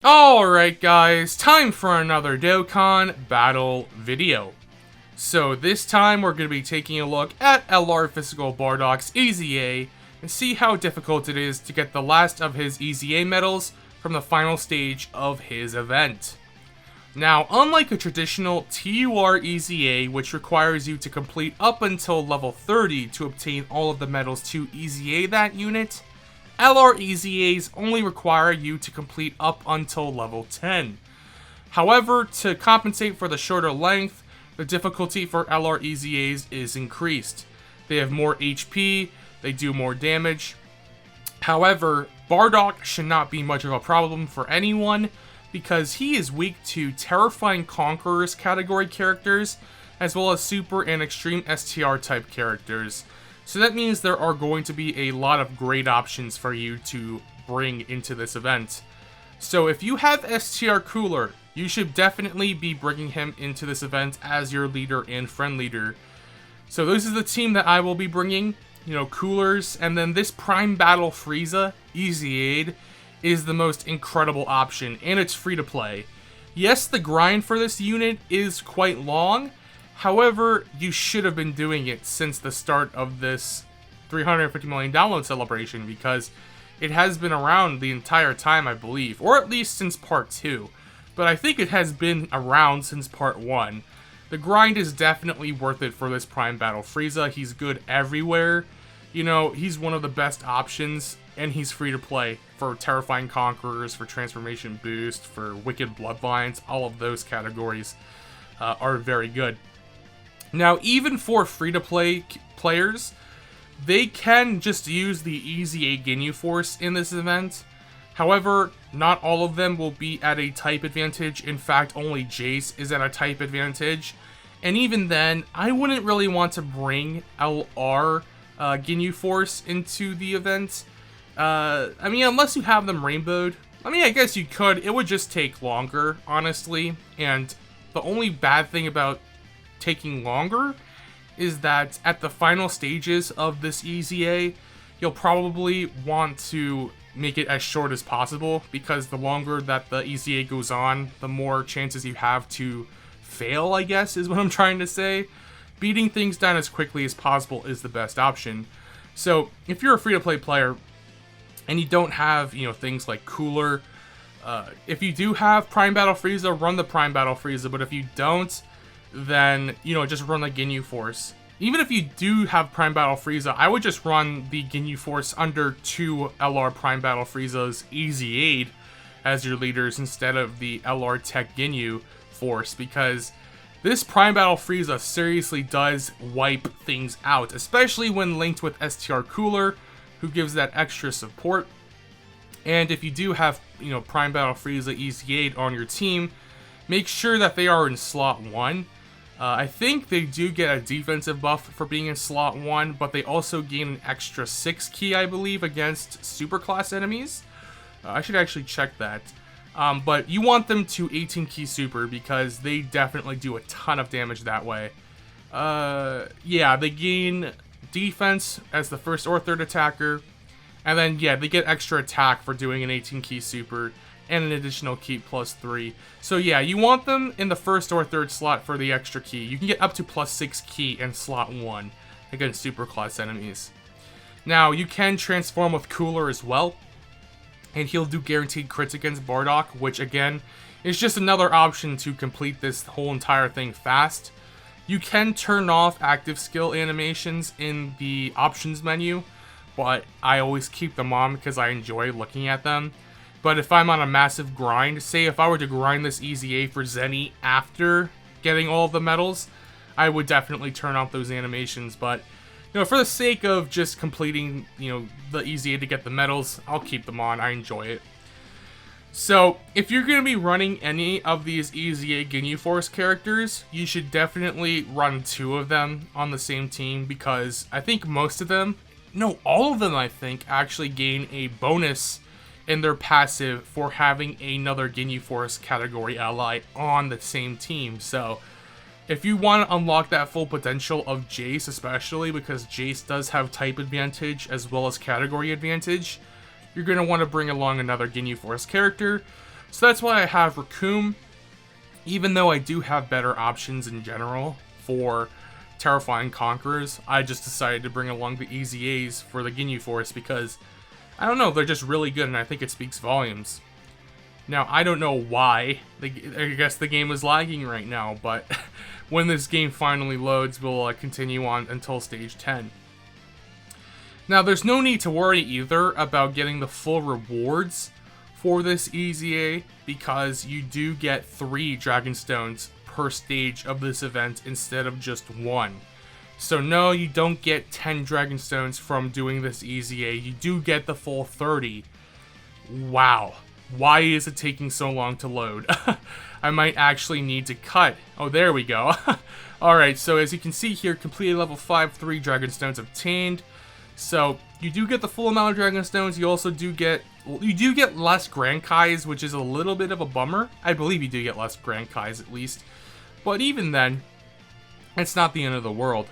Alright guys, time for another Dokkan battle video. So this time we're going to be taking a look at LR Bardock's EZA and see how difficult it is to get the last of his EZA medals from the final stage of his event. Now, unlike a traditional TUR EZA, which requires you to complete up until level 30 to obtain all of the medals to EZA that unit, LR EZAs only require you to complete up until level 10. However, to compensate for the shorter length, the difficulty for LR EZAs is increased. They have more HP, they do more damage. However, Bardock should not be much of a problem for anyone because he is weak to Terrifying Conquerors category characters as well as Super and Extreme STR type characters. So that means there are going to be a lot of great options for you to bring into this event. So if you have STR Cooler, you should definitely be bringing him into this event as your leader and friend leader. So this is the team that I will be bringing, Coolers, and then this Prime Battle Frieza, EZA, is the most incredible option, and it's free to play. Yes, the grind for this unit is quite long. However, you should have been doing it since the start of this 350 million download celebration because it has been around the entire time, I believe, or at least since part 2. But I think it has been around since part 1. The grind is definitely worth it for this Prime Battle Frieza. He's good everywhere. He's one of the best options, and he's free to play for Terrifying Conquerors, for Transformation Boost, for Wicked Bloodlines. All of those categories are very good. Now, even for free-to-play players, they can just use the EZA Ginyu Force in this event. However, not all of them will be at a type advantage. In fact, only Jace is at a type advantage. And even then, I wouldn't really want to bring LR Ginyu Force into the event. Unless you have them rainbowed. I guess you could. It would just take longer, honestly. And the only bad thing about taking longer is that at the final stages of this EZA, you'll probably want to make it as short as possible because the longer that the EZA goes on, the more chances you have to fail, I guess, is what I'm trying to say. Beating things down as quickly as possible is the best option. So if you're a free-to-play player and you don't have, things like Cooler, if you do have Prime Battle Frieza, run the Prime Battle Frieza, but if you don't, then, just run the Ginyu Force. Even if you do have Prime Battle Frieza, I would just run the Ginyu Force under 2 LR Prime Battle Frieza's EZA as your leaders instead of the LR Tech Ginyu Force, because this Prime Battle Frieza seriously does wipe things out, especially when linked with STR Cooler, who gives that extra support. And if you do have, Prime Battle Frieza EZA on your team, make sure that they are in slot 1. I think they do get a defensive buff for being in slot 1, but they also gain an extra 6 key, I believe, against super class enemies. I should actually check that. But you want them to 18 key super because they definitely do a ton of damage that way. Yeah, they gain defense as the first or third attacker. And then, yeah, they get extra attack for doing an 18 key super and an additional key plus 3. So yeah, you want them in the first or third slot for the extra key. You can get up to plus 6 key in slot 1 against super class enemies. Now, you can transform with Cooler as well, and he'll do guaranteed crits against Bardock, which again, is just another option to complete this whole entire thing fast. You can turn off active skill animations in the options menu, but I always keep them on because I enjoy looking at them. But if I'm on a massive grind, say if I were to grind this EZA for Zenny after getting all of the medals, I would definitely turn off those animations. But, for the sake of just completing, the EZA to get the medals, I'll keep them on. I enjoy it. So, if you're going to be running any of these EZA Ginyu Force characters, you should definitely run 2 of them on the same team because I think most of them, no, all of them I think, actually gain a bonus in their passive for having another Ginyu Force category ally on the same team. So if you want to unlock that full potential of Jace, especially because Jace does have type advantage as well as category advantage, you're going to want to bring along another Ginyu Force character. So that's why I have Raccoon, even though I do have better options in general for Terrifying Conquerors. I just decided to bring along the EZAs for the Ginyu Force because, I don't know, they're just really good and I think it speaks volumes. Now, I don't know why. I guess the game is lagging right now, but when this game finally loads, we'll continue on until stage 10. Now, there's no need to worry either about getting the full rewards for this EZA because you do get 3 Dragon Stones per stage of this event instead of just 1. So no, you don't get 10 Dragon Stones from doing this EZA. You do get the full 30. Wow. Why is it taking so long to load? I might actually need to cut. Oh, there we go. Alright, so as you can see here, completed level 5, 3 Dragon Stones obtained. So, you do get the full amount of Dragon Stones. You also do get less Grand Kais, which is a little bit of a bummer. I believe you do get less Grand Kais at least. But even then, it's not the end of the world.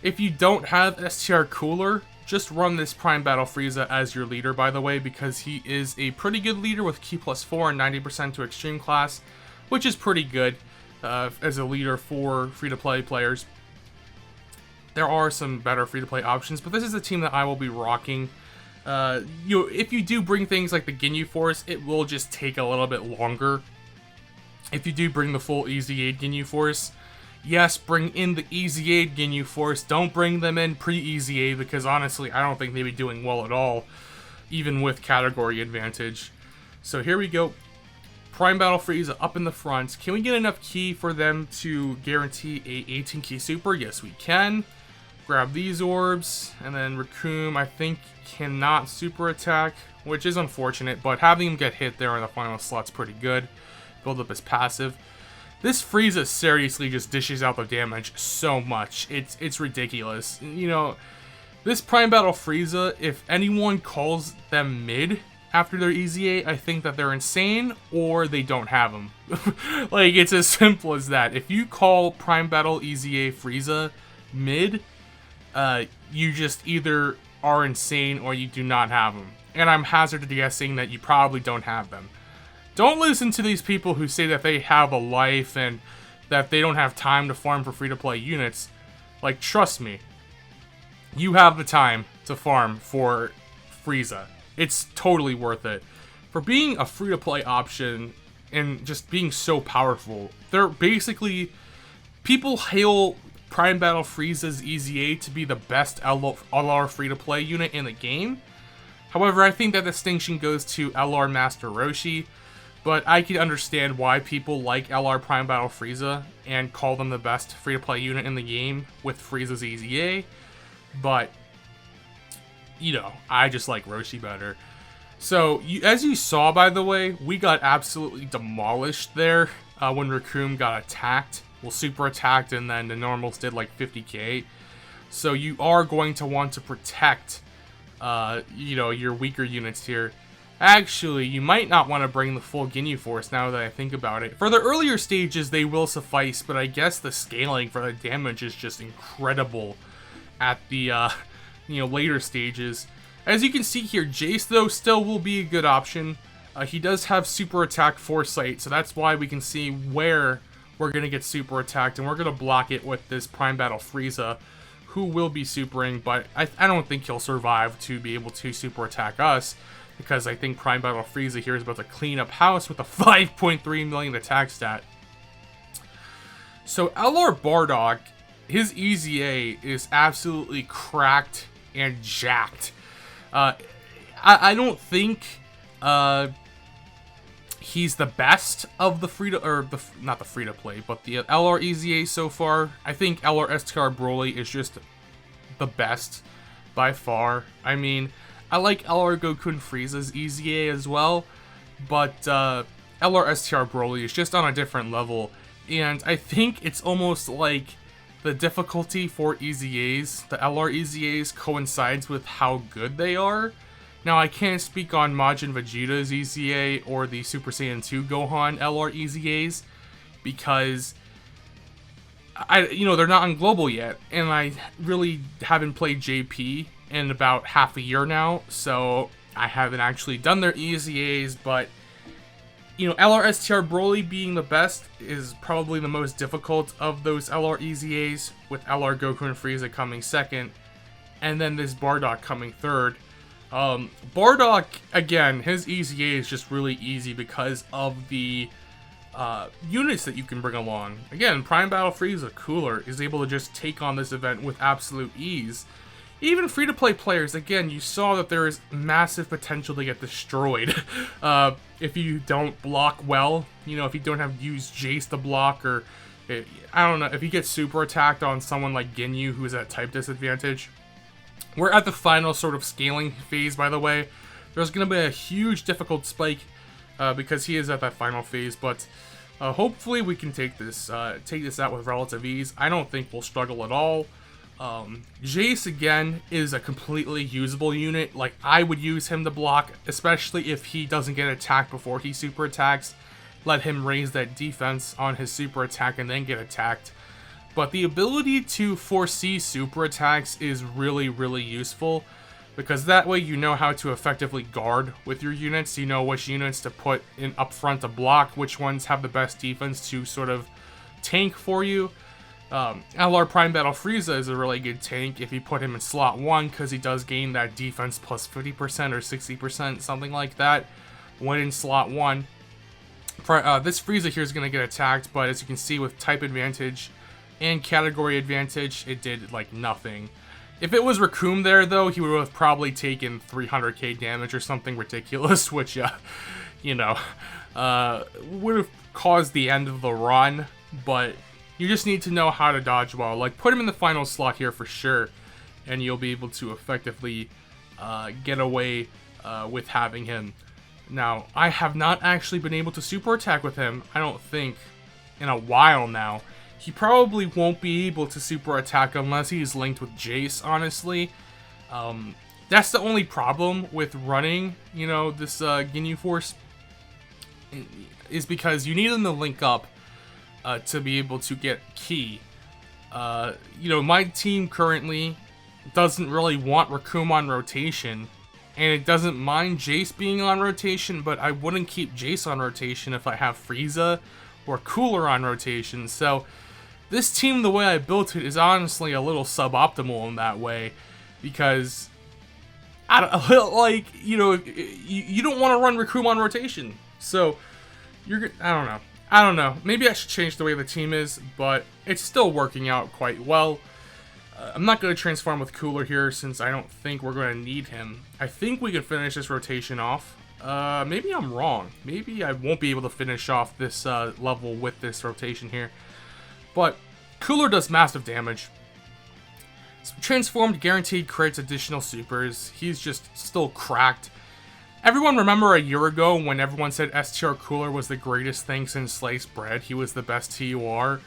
If you don't have STR Cooler, just run this Prime Battle Frieza as your leader, by the way, because he is a pretty good leader with Ki +4 and 90% to Extreme class, which is pretty good as a leader for free-to-play players. There are some better free-to-play options, but this is the team that I will be rocking. If you do bring things like the Ginyu Force, it will just take a little bit longer. If you do bring the full EZA Ginyu Force, yes, bring in the EZA Ginyu Force. Don't bring them in pre-EZA because honestly, I don't think they'd be doing well at all, even with category advantage. So here we go. Prime Battle Frieza up in the front. Can we get enough Ki for them to guarantee a 18 Ki Super? Yes, we can. Grab these orbs, and then Raccoon, I think, cannot super attack, which is unfortunate, but having him get hit there in the final slot's pretty good. Build up his passive. This Frieza seriously just dishes out the damage so much. It's ridiculous. You know, this Prime Battle Frieza, if anyone calls them mid after their EZA, I think that they're insane or they don't have them. Like, it's as simple as that. If you call Prime Battle EZA Frieza mid, you just either are insane or you do not have them. And I'm hazarded guessing that you probably don't have them. Don't listen to these people who say that they have a life and that they don't have time to farm for free-to-play units. Like, trust me, you have the time to farm for Frieza. It's totally worth it. For being a free-to-play option and just being so powerful, they're basically... People hail Prime Battle Frieza's EZA to be the best LR free-to-play unit in the game. However, I think that distinction goes to LR Master Roshi. But I can understand why people like LR Prime Battle Frieza and call them the best free-to-play unit in the game with Frieza's EZA. But, you know, I just like Roshi better. So, as you saw, by the way, we got absolutely demolished there when Raccoon got attacked. Well, super attacked, and then the normals did like 50k. So you are going to want to protect, you know, your weaker units here. Actually, you might not want to bring the full Ginyu Force now that I think about it. For the earlier stages, they will suffice, but I guess the scaling for the damage is just incredible at the, you know, later stages. As you can see here, Jace, though, still will be a good option. He does have super attack foresight, so that's why we can see where we're going to get super attacked, and we're going to block it with this Prime Battle Frieza, who will be supering, but I don't think he'll survive to be able to super attack us. Because I think Prime Battle Frieza here is about to clean up house with a 5.3 million attack stat. So LR Bardock, his EZA is absolutely cracked and jacked. I don't think he's the best of the not the free to play, but the LR EZA so far. I think LR STR Broly is just the best by far. I mean, I like LR Goku and Frieza's EZA as well, but LR STR Broly is just on a different level, and I think it's almost like the difficulty for EZAs, the LR EZAs, coincides with how good they are. Now, I can't speak on Majin Vegeta's EZA or the Super Saiyan 2 Gohan LR EZAs, because you know, they're not on global yet, and I really haven't played JP in about half a year now, so I haven't actually done their EZAs, but You know, LR STR Broly being the best is probably the most difficult of those LR EZAs, with LR Goku and Frieza coming second, and then this Bardock coming third. Bardock, again, his EZA is just really easy because of the units that you can bring along. Again, Prime Battle Frieza Cooler is able to just take on this event with absolute ease. Even free-to-play players, again, you saw that there is massive potential to get destroyed if you don't block well. You know, if you don't have used Jace to block, or I don't know, if you get super attacked on someone like Ginyu, who's at type disadvantage. We're at the final sort of scaling phase, by the way. There's going to be a huge difficult spike because he is at that final phase, but hopefully we can take this out with relative ease. I don't think we'll struggle at all. Jace, again, is a completely usable unit. Like, I would use him to block, especially if he doesn't get attacked before he super attacks. Let him raise that defense on his super attack and then get attacked. But the ability to foresee super attacks is really, really useful, because that way you know how to effectively guard with your units. You know which units to put in up front to block, which ones have the best defense to sort of tank for you. LR Prime Battle Frieza is a really good tank if you put him in slot 1, because he does gain that defense plus 50% or 60%, something like that, when in slot 1. This Frieza here is going to get attacked, but as you can see, with type advantage and category advantage, it did like nothing. If it was Raccoon there, though, he would have probably taken 300k damage or something ridiculous, which, you know, would have caused the end of the run, but you just need to know how to dodge well. Like, put him in the final slot here for sure, and you'll be able to effectively get away with having him. Now, I have not actually been able to super attack with him, I don't think, in a while now. He probably won't be able to super attack unless he's linked with Jace, honestly. That's the only problem with running, you know, this Ginyu Force, is because you need him to link up to be able to get Ki. You know, my team currently doesn't really want Raccoon on rotation, and it doesn't mind Jace being on rotation, but I wouldn't keep Jace on rotation if I have Frieza or Cooler on rotation. So this team, the way I built it, is honestly a little suboptimal in that way, because I don't, like, you know, you don't want to run Raccoon on rotation. So I don't know. Maybe I should change the way the team is, but it's still working out quite well. I'm not going to transform with Cooler here since I don't think we're going to need him. I think we can finish this rotation off. Maybe I'm wrong. Maybe I won't be able to finish off this level with this rotation here. But Cooler does massive damage. Transformed guaranteed creates additional supers. He's just still cracked. Everyone remember a year ago when everyone said STR Cooler was the greatest thing since sliced bread? He was the best TUR.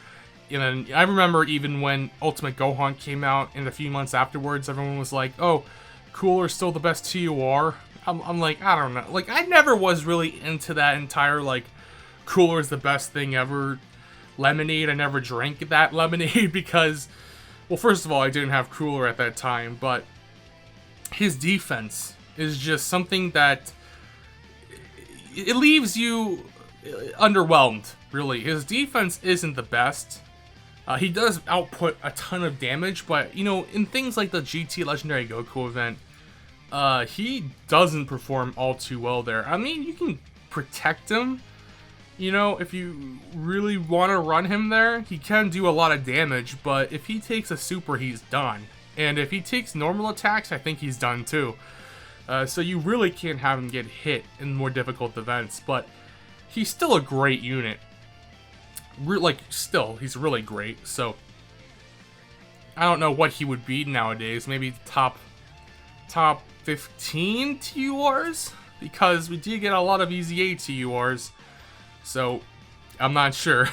And I remember even when Ultimate Gohan came out, and a few months afterwards, everyone was like, oh, Cooler's still the best TUR. I'm like, I don't know. Like, I never was really into that entire, like, Cooler's the best thing ever lemonade. I never drank that lemonade because, well, first of all, I didn't have Cooler at that time, but his defense is just something that it leaves you underwhelmed, really. His defense isn't the best. He does output a ton of damage, but, you know, in things like the GT Legendary Goku event, he doesn't perform all too well there. I mean, you can protect him, you know, if you really want to run him there. He can do a lot of damage, but if he takes a super, he's done. And if he takes normal attacks, I think he's done too. So you really can't have him get hit in more difficult events, but he's still a great unit. He's really great, so I don't know what he would be nowadays. Maybe top 15 TURs? Because we do get a lot of EZA TURs, so I'm not sure.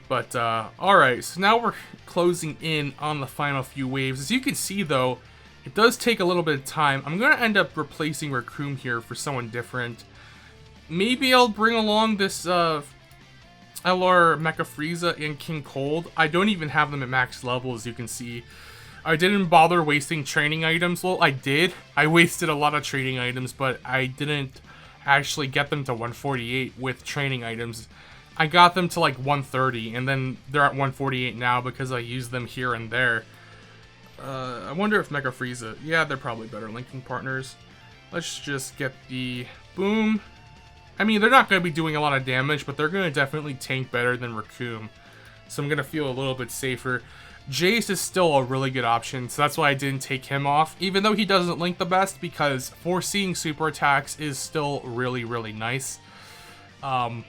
But, alright, so now we're closing in on the final few waves. As you can see, though, it does take a little bit of time. I'm going to end up replacing Raccoon here for someone different. Maybe I'll bring along this, LR Mecha Frieza and King Cold. I don't even have them at max level, as you can see. I didn't bother wasting training items. Well, I did. I wasted a lot of training items, but I didn't actually get them to 148 with training items. I got them to like 130, and then they're at 148 now because I use them here and there. I wonder if Mega Frieza... Yeah, they're probably better linking partners. Let's just get the boom. I mean, they're not going to be doing a lot of damage, but they're going to definitely tank better than Raccoon. So I'm going to feel a little bit safer. Jace is still a really good option, so that's why I didn't take him off, even though he doesn't link the best, because foreseeing super attacks is still really, really nice. I'm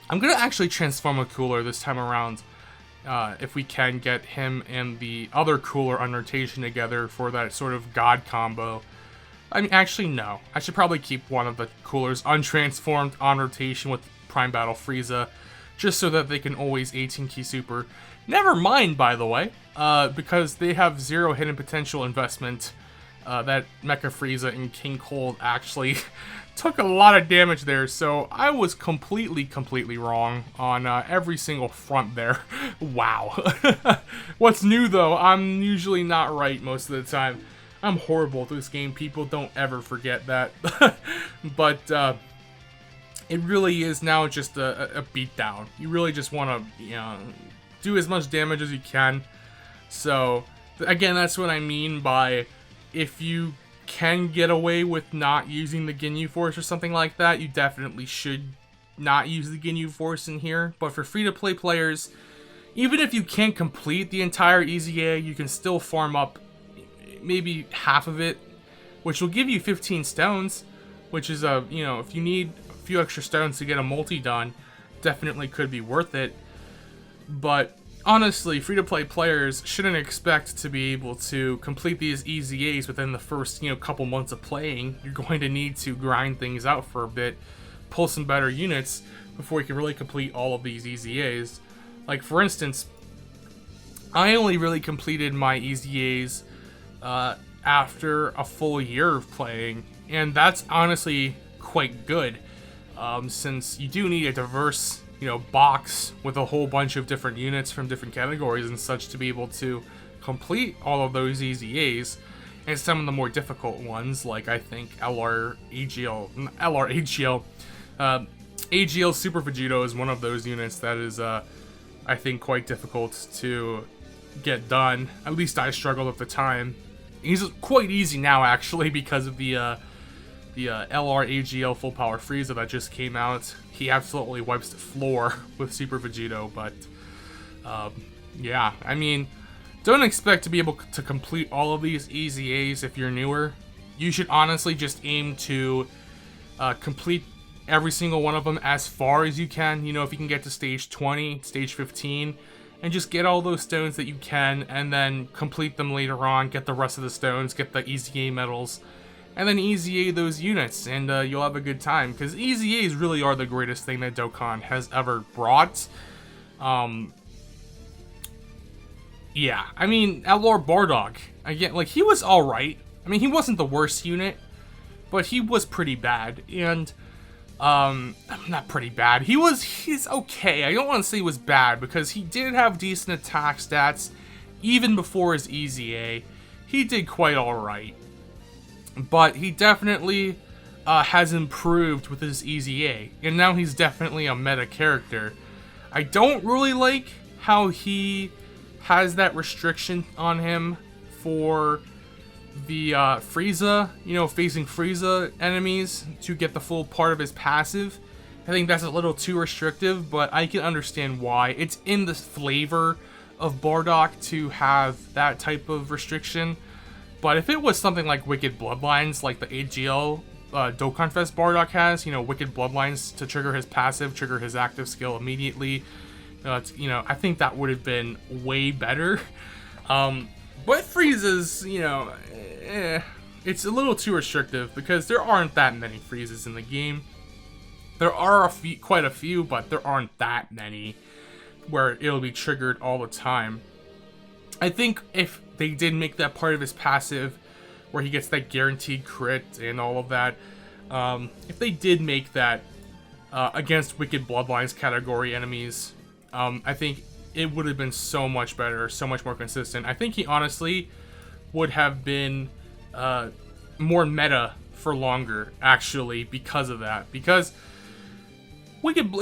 going to actually transform a Cooler this time around, if we can get him and the other Cooler on rotation together for that sort of God combo. I mean, actually, no. I should probably keep one of the Coolers untransformed on rotation with Prime Battle Frieza, just so that they can always 18-key super. Never mind, by the way, because they have 0 hidden potential investment. That Mecha Frieza and King Cold actually took a lot of damage there, so I was completely wrong on every single front there. Wow. What's new, though, I'm usually not right most of the time. I'm horrible at this game, people. Don't ever forget that. But, it really is now just a beatdown. You really just want to, you know, do as much damage as you can. So, again, that's what I mean by if you can get away with not using the Ginyu Force or something like that, you definitely should not use the Ginyu Force in here. But for free-to-play players, even if you can't complete the entire EZA, you can still farm up maybe half of it, which will give you 15 stones, which is you know, if you need a few extra stones to get a multi done, definitely could be worth it. But honestly, free-to-play players shouldn't expect to be able to complete these EZAs within the first, you know, couple months of playing. You're going to need to grind things out for a bit, pull some better units before you can really complete all of these EZAs. Like, for instance, I only really completed my EZAs after a full year of playing, and that's honestly quite good, since you do need a diverse, you know, box with a whole bunch of different units from different categories and such to be able to complete all of those EZAs, and some of the more difficult ones, like I think LR AGL Super Vegito is one of those units that is, I think, quite difficult to get done. At least I struggled at the time. He's quite easy now, actually, because of the LR AGL Full Power Frieza that just came out. He absolutely wipes the floor with Super Vegito, but yeah, I mean, don't expect to be able to complete all of these EZAs if you're newer. You should honestly just aim to complete every single one of them as far as you can. You know, if you can get to stage 20, stage 15, and just get all those stones that you can, and then complete them later on, get the rest of the stones, get the EZA medals, and then EZA those units, and you'll have a good time, because EZAs really are the greatest thing that Dokkan has ever brought. Yeah, I mean, LR Bardock, again, like, he was alright. I mean, he wasn't the worst unit, but he was pretty bad, and not pretty bad. He's okay. I don't want to say he was bad, because he did have decent attack stats even before his EZA. He did quite alright. But he definitely has improved with his EZA, and now he's definitely a meta character. I don't really like how he has that restriction on him for the Frieza, you know, facing Frieza enemies to get the full part of his passive. I think that's a little too restrictive, but I can understand why. It's in the flavor of Bardock to have that type of restriction. But if it was something like Wicked Bloodlines, like the AGL Dokkan Fest Bardock has, you know, Wicked Bloodlines to trigger his passive, trigger his active skill immediately, you know, I think that would have been way better. But Frieza's, you know, it's a little too restrictive because there aren't that many Friezas in the game. There are quite a few, but there aren't that many where it'll be triggered all the time. I think if they did make that part of his passive where he gets that guaranteed crit and all of that, if they did make that against Wicked Bloodlines category enemies, I think it would have been so much better, so much more consistent. I think he honestly would have been more meta for longer, actually, because of that. Because Wicked,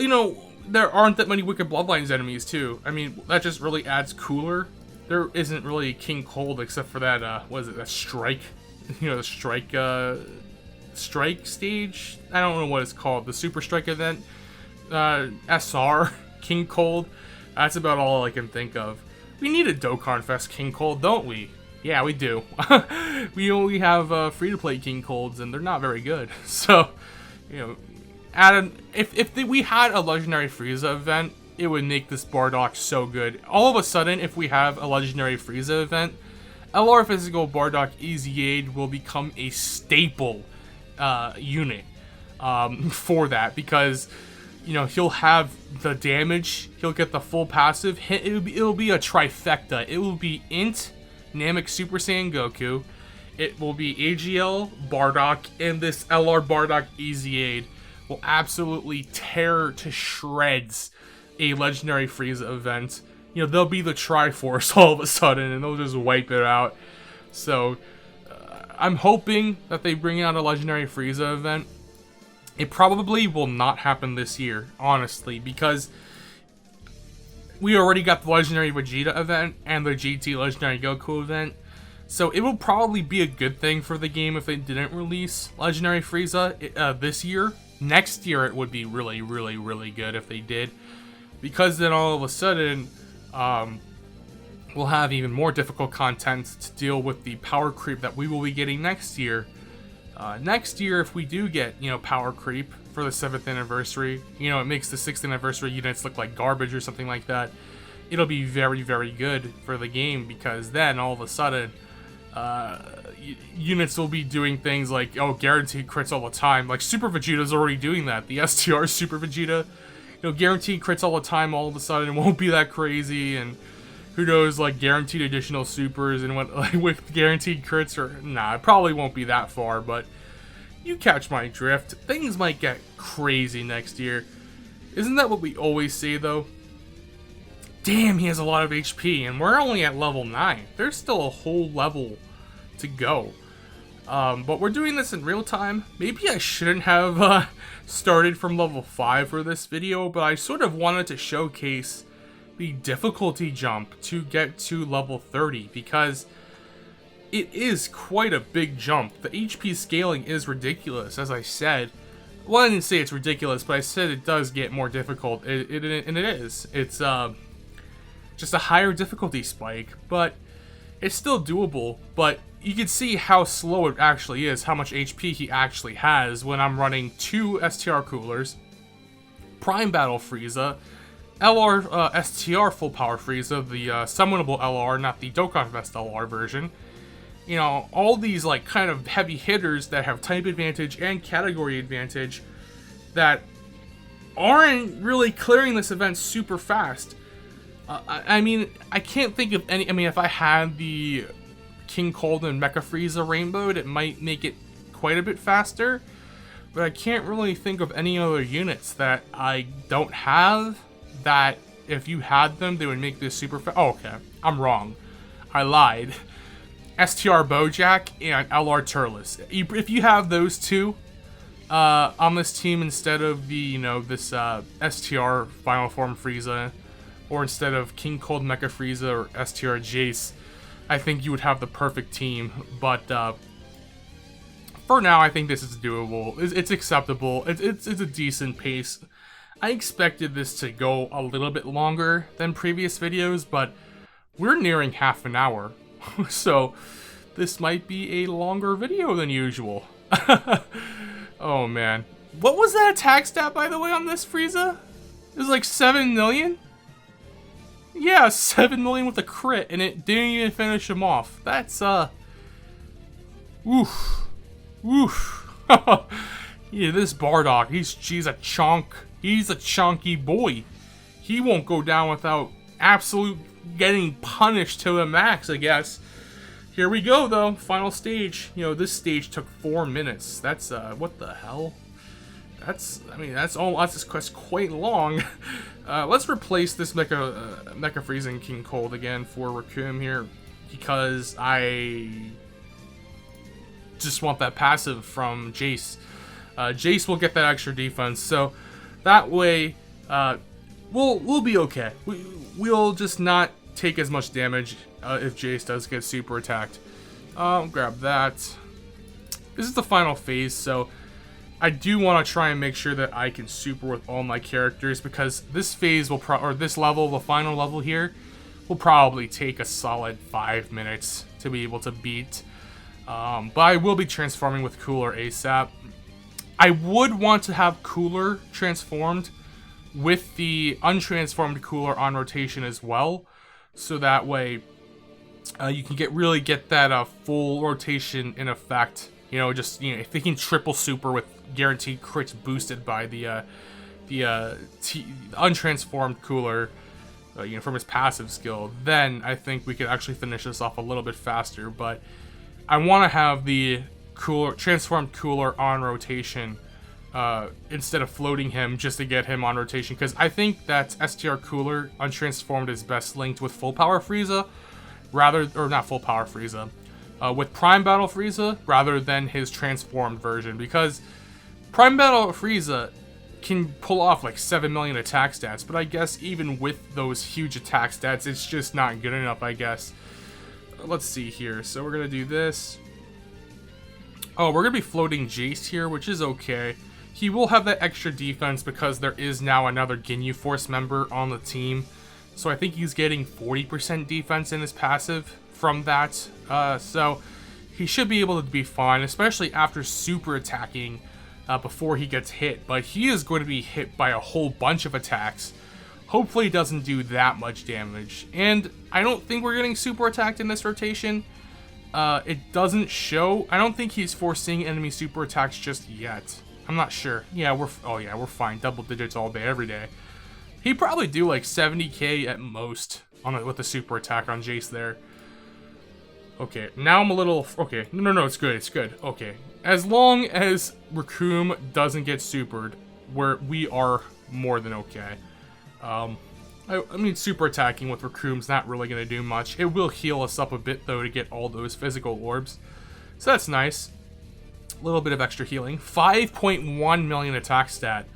there aren't that many Wicked Bloodlines enemies, too. I mean, that just really adds Cooler. There isn't really King Cold except for that, what is it, that Strike? The Strike stage? I don't know what it's called. The Super Strike event? SR, King Cold. That's about all I can think of. We need a Dokkan Fest King Cold, don't we? Yeah, we do. We only have free-to-play King Colds, and they're not very good. So, if we had a Legendary Frieza event, it would make this Bardock so good. All of a sudden, if we have a Legendary Frieza event, LR Physical Bardock EZA will become a staple unit for that, because he'll have the damage, he'll get the full passive. It'll be a trifecta. It will be Int, Namek Super Saiyan Goku, it will be AGL Bardock, and this LR Bardock EZA will absolutely tear to shreds a Legendary Frieza event. They'll be the Triforce all of a sudden, and they'll just wipe it out. So, I'm hoping that they bring out a Legendary Frieza event. It probably will not happen this year, honestly, because we already got the Legendary Vegeta event and the GT Legendary Goku event. So it will probably be a good thing for the game if they didn't release Legendary Frieza this year. Next year it would be really, really, really good if they did, because then all of a sudden we'll have even more difficult content to deal with the power creep that we will be getting next year. Next year, if we do get, power creep for the 7th anniversary, it makes the 6th anniversary units look like garbage or something like that. It'll be very, very good for the game, because then all of a sudden, units will be doing things like, guaranteed crits all the time. Like Super Vegeta's already doing that. The STR Super Vegeta, guaranteed crits all the time. All of a sudden, it won't be that crazy, and who knows, like, guaranteed additional supers and what, like, with guaranteed crits, or, nah, it probably won't be that far, but you catch my drift. Things might get crazy next year. Isn't that what we always say, though? Damn, he has a lot of HP, and we're only at level 9. There's still a whole level to go. But we're doing this in real time. Maybe I shouldn't have started from level 5 for this video, but I sort of wanted to showcase the difficulty jump to get to level 30, because it is quite a big jump. The HP scaling is ridiculous, as I said. Well, I didn't say it's ridiculous, but I said it does get more difficult, and it is. It's just a higher difficulty spike, but it's still doable. But you can see how slow it actually is, how much HP he actually has when I'm running 2 STR Coolers, Prime Battle Frieza, LR STR Full Power Frieza, the summonable LR, not the Dokkan Fest LR version. All these like kind of heavy hitters that have type advantage and category advantage that aren't really clearing this event super fast. I mean, I can't think of any. I mean, if I had the King Cold and Mecha Frieza rainbowed, it might make it quite a bit faster. But I can't really think of any other units that I don't have that if you had them, they would make this super fast. Oh, okay. I'm wrong. I lied. STR Bojack and LR Turles. If you have those two on this team instead of the, this STR Final Form Frieza, or instead of King Cold Mecha Frieza or STR Jace, I think you would have the perfect team. But for now, I think this is doable. It's acceptable. It's a decent pace. I expected this to go a little bit longer than previous videos, but we're nearing half an hour. So this might be a longer video than usual. Oh man. What was that attack stat, by the way, on this Frieza? It was like 7 million? Yeah, 7 million with a crit, and it didn't even finish him off. That's, oof. Oof. Yeah, this Bardock, he's a chunk. He's a chunky boy. He won't go down without absolute getting punished to the max, I guess. Here we go, though. Final stage. This stage took 4 minutes. That's, what the hell? That's quite long. Let's replace this Mecha Freezing King Cold again for Raccoon here, because I just want that passive from Jace. Jace will get that extra defense, so that way we'll be okay. We'll just not take as much damage if Jace does get super attacked. Grab that. This is the final phase, so I do want to try and make sure that I can super with all my characters, because this phase will or this level, the final level here, will probably take a solid 5 minutes to be able to beat. But I will be transforming with Cooler ASAP. I would want to have Cooler transformed with the untransformed Cooler on rotation as well, so that way you can really get that full rotation in effect. You know, just, you know, if they can triple super with guaranteed crits boosted by the untransformed Cooler, you know, from his passive skill, then I think we could actually finish this off a little bit faster. But I want to have the transformed Cooler on rotation instead of floating him just to get him on rotation, because I think that STR Cooler untransformed is best linked with full power Frieza, not full power Frieza, with Prime Battle Frieza rather than his transformed version, because Prime Battle Frieza can pull off like 7 million attack stats, but I guess even with those huge attack stats, it's just not good enough, I guess. Let's see here. So we're gonna do this. Oh, we're gonna be floating Jace here, which is okay. He will have that extra defense because there is now another Ginyu Force member on the team. So I think he's getting 40% defense in his passive from that. So he should be able to be fine, especially after super attacking before he gets hit. But he is going to be hit by a whole bunch of attacks. Hopefully he doesn't do that much damage. And I don't think we're getting super attacked in this rotation. It doesn't show. I don't think he's foreseeing enemy super attacks just yet. I'm not sure. Yeah, we're fine. Double digits all day, every day. He'd probably do like 70k at most with the super attack on Jace there. Okay, now I'm a little... Okay, no, it's good, it's good. Okay, as long as Raccoon doesn't get supered, we are more than okay. I mean, super attacking with Raccoon's not really going to do much. It will heal us up a bit, though, to get all those physical orbs. So that's nice. A little bit of extra healing. 5.1 million attack stat.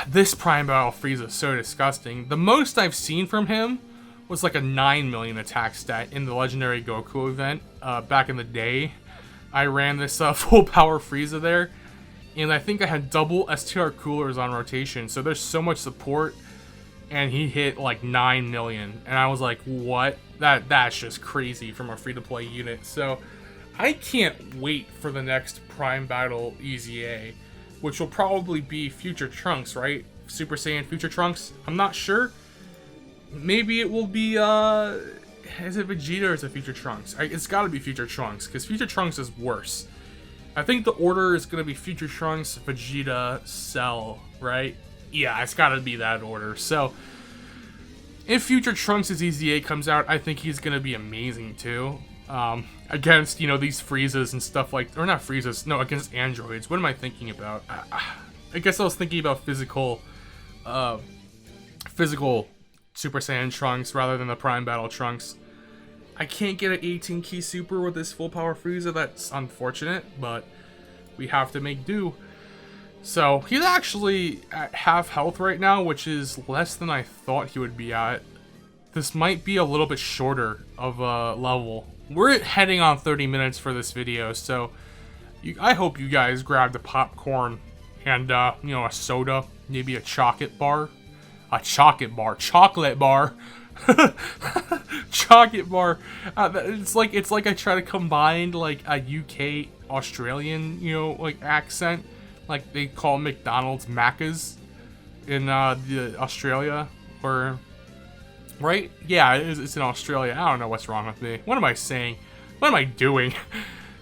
This Prime Battle Frieza is so disgusting. The most I've seen from him was like a 9 million attack stat in the Legendary Goku event back in the day. I ran this full power Frieza there, and I think I had double STR Coolers on rotation, so there's so much support, and he hit like 9 million, and I was like, what? That's just crazy from a free-to-play unit. So I can't wait for the next Prime Battle EZA, which will probably be Future Trunks, right? Super Saiyan Future Trunks? I'm not sure. Maybe it will be, is it Vegeta or is it Future Trunks? It's gotta be Future Trunks, because Future Trunks is worse. I think the order is gonna be Future Trunks, Vegeta, Cell, right? Yeah, it's gotta be that order. So, if Future Trunks' EZA comes out, I think he's gonna be amazing too. Against, you know, these Friezas and stuff like, or not Friezas, no, against androids. What am I thinking about? I guess I was thinking about physical Super Saiyan Trunks rather than the Prime Battle Trunks. I can't get an 18 key super with this full power Frieza. That's unfortunate, but we have to make do. So he's actually at half health right now, which is less than I thought he would be at. This might be a little bit shorter of a level. We're heading on 30 minutes for this video, so I hope you guys grabbed a popcorn and, you know, a soda, maybe a chocolate bar. Chocolate bar. Chocolate bar. It's like I try to combine, like, a UK Australian, you know, like, accent. Like, they call McDonald's Macca's in, Australia, or... Right? Yeah, it's in Australia. I don't know what's wrong with me. What am I saying? What am I doing?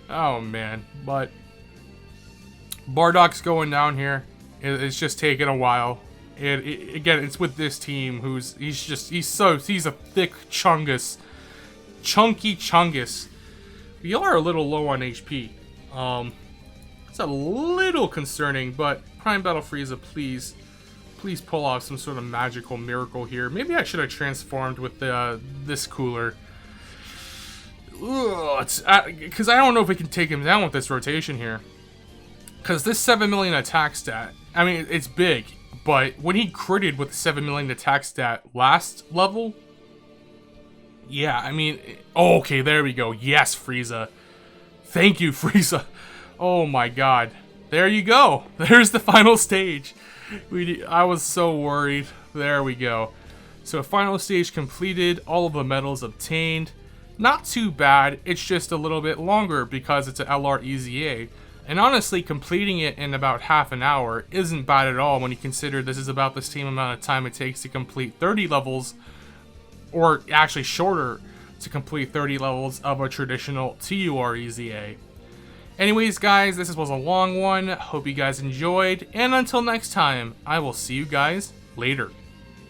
Oh, man. But Bardock's going down here. It's just taking a while. Again, it's with this team he's a thick chungus. Chunky chungus. We are a little low on HP. It's a little concerning, but Prime Battle Frieza, please pull off some sort of magical miracle here. Maybe I should have transformed with this Cooler. it's because I don't know if we can take him down with this rotation here. Because this 7 million attack stat, I mean, it's big, but when he critted with 7 million attack stat last level, yeah, I mean, oh, okay, there we go. Yes, Frieza. Thank you, Frieza. Oh my god. There you go. There's the final stage. I was so worried. There we go. So final stage completed, all of the medals obtained. Not too bad, it's just a little bit longer because it's an LR EZA. And honestly, completing it in about half an hour isn't bad at all when you consider this is about the same amount of time it takes to complete 30 levels, or actually shorter to complete 30 levels of a traditional TUR EZA. Anyways guys, this was a long one, hope you guys enjoyed, and until next time, I will see you guys later.